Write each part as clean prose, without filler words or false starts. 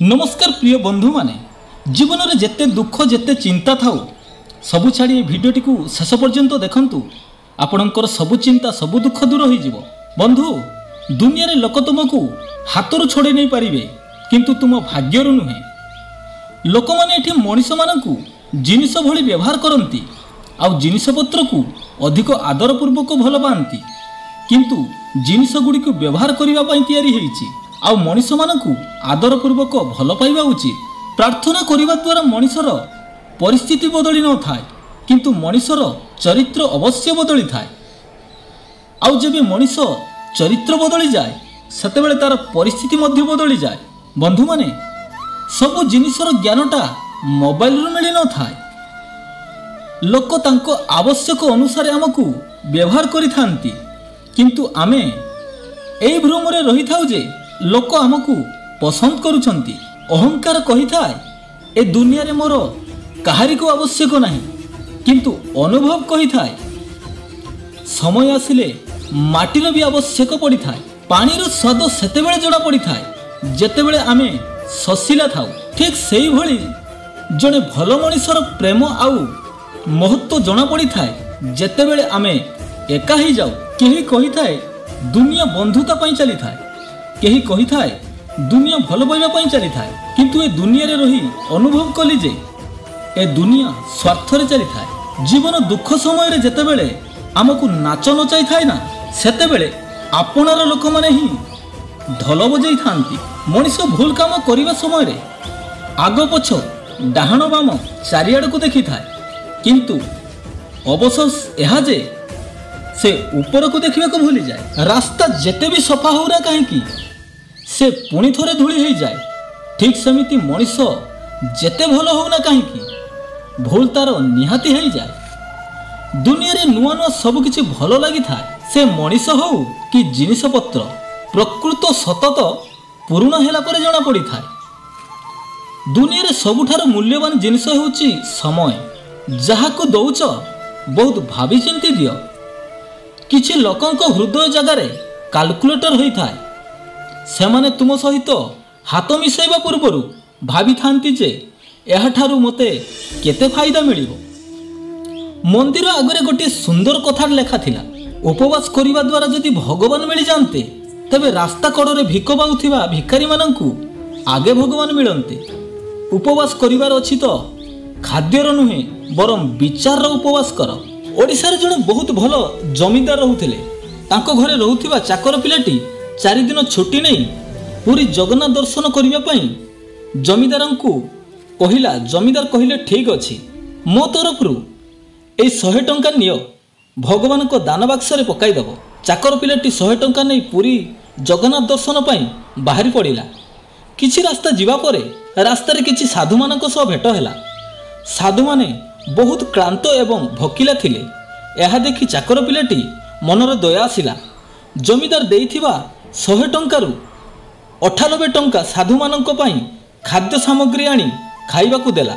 नमस्कार प्रिय बंधु माने जीवन में जिते दुख जिते चिंता थाउ सबु छाड़ी भिडियोटी को शेष पर्यंत देखंतु आपणकर सबु चिंता सबु दुख दूर हो जीवो। बंधु दुनिया रे लोक तुमको हाथरू छोड़े नहीं पारिबे किंतु तुम भाग्यरू नुहे। लोक माने एठी मनीष मानकू जिनिस भली व्यवहार करती आउ जिनिस पत्र को अधिक आदर पूर्वक भल पाती किंतु जिनिस गुड़ी को व्यवहार करने तैयारी होईची आउ मनीष मानकू आदर पूर्वक भल पाइबा उचित। प्रार्थना करने द्वारा मनीषर परिस्थिति बदली न थाए किंतु मनीषर चरित्र अवश्य बदली थाए। आउ जब मनीष चरित्र बदली जाए सेतेबेले तार परिस्थिति मध्य बदली जाए। बंधु माने सब जिनिसर ज्ञानटा मोबाइल रु मिली न थाए। लोक तांको आवश्यक अनुसार आमको व्यवहार करिथांती किंतु आमे एई भ्रम रे रही थाउ जे लोक आमको पसंद करुछंती। अहंकार कही थाए ए दुनिया रे मोर काहारी को आवश्यक नहीं किंतु अनुभव कही थाए समय आसिले माटीर भी आवश्यक पड़ी थाए। पानीर स्वाद सेतेबेले जड़ा पड़ी थाए जेतेबेले आमे ससिला थाउ। ठीक सेही भली जने भल मनीषर प्रेम आउ महत्व जना पड़ी थाए जेतेबेले आमे एका ही जाऊ। केही कही थाए दुनिया बंधुता पई चली थाए केही कही थाए दुनिया भल पाइबा पई चली थाए किंतु ए दुनिया रे रही अनुभव कली जे ए दुनिया स्वार्थ रे चली थाए। जीवन दुख समय रे जेतेबेले आमको नाच नचाई थाए ना सेतेबेले आपनार लोक माने ही ढोल बजाई थांती। मनीष भूल काम करिबा समय रे आग पछ डाहाण बाम चारिआड को देखि थाए किंतु अवशेष यह जे से ऊपर को देखा को भूली जाए। रास्ता जेते भी सफा हो ना कहीं से पुणी थोड़े धूली हो जाए। ठीक सेमिति मनीष जेते भल हो ना कहीं भूल तार निहाती हो जाए। दुनिया रे नुआ नुआ सब किछि भल लगी था से मनीष हो कि जिनिस पत्र प्रकृत सतत पूर्ण हेला परे जना पड़ी थाए। दुनिया रे सबुठार मूल्यवान जिनिस होची समय जहा को दउच बहुत भाभी चिंती दियो। किछि लोकंक हृदय जगार काल्कुलेटर होता है सेमाने तुम सहित हाथ मिसैबा पूर्व भावी थांती जे एहाठारु मते केते फायदा मिलिबो। मंदिर आगरे गोटे सुंदर कथा लेखा थिला उपवास करिबा द्वारा जदि भगवान मिली जानते तबे रास्ता कड़रे भिक बाउथिबा भिखारी मानंकु आगे भगवान मिलंते। उपवास करिवार अछि तो खाद्यर नुहे बरम विचार उपवास कर। ओडिशा रे जणे बहुत भल जमीदार रहुथिले तांको घरे रहुथिबा चाकर पिलाटी 4 दिन छुट्टी नहीं पूरी जगन्नाथ दर्शन करिबा पई जमीदारंकु कहिला। जमीदार कहिले ठीक अछि मो तरफरु ए 100 टंका नियो भगवान को दान बाक्स रे पकाई दबो। चाकर पिलाटी 100 टंका नहीं पूरी जगन्नाथ दर्शन पई बाहरी पड़िला। किछि रास्ता जीवा परे रास्ता रे किछि साधु मानक सह भेट हैला। साधु माने बहुत क्लांत एवं भकिला थिले। यह देखि चाकर पिलाटी मनर दया आसिला। जमीदार देइथिबा 100 टंकारु 98 टंका साधु मानक पई खाद्य सामग्री आनी खाइबा को देला।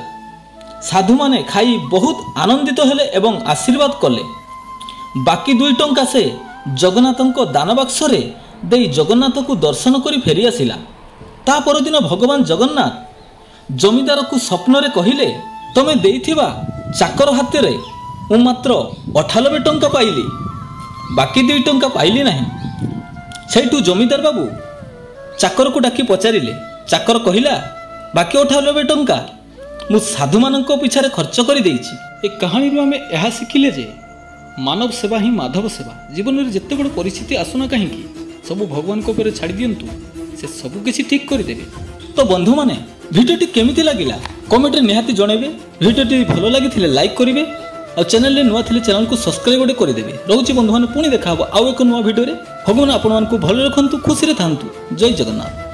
साधु माने खाई बहुत आनंदित हेले एवं आशीर्वाद कले। बाकी 2 टंका से जगन्नाथंको दान बाक्स रे देई जगन्नाथ को दर्शन करी फेरी आसिला। ता पर दिन भगवान जगन्नाथ जमीदार को स्वप्न रे कहिले तमे देइथिबा चाकर हाथ रे मु मात्र 98 टंका पाइली बाकी 2 टंका पाइली नहीं। सेठू जमीदार बाबू चाकर को डाकी पचारिले। चाकर कहिला बाकी 98 टंका मु साधु मानक पिछारे खर्च कर देइछि। ए कहानी रो हमें यह शिखिले जे मानव सेवा ही माधव सेवा। जीवन में जिते बड़ परिस्थिति आसुना कहीं सब भगवान को ऊपर छाड़ी दियंतु से सब किछि ठीक कर देबे। तो बंधु माने भिडियोटी केमिति लागिला कमेंट रे निहाती जणेबे। भिडियोटी भलो लागिथिले लाइक करिवे और चैनल रे नुआ थिले चैनल को सब्सक्राइब गोटे करिदेबे। रहउची बंधु माने पुणी देखा हबो आउ एक नुआ भिडियो रे। भगवान आपन मानकु भलो रखंतु खुशी रे थांतु। जय जगन्नाथ।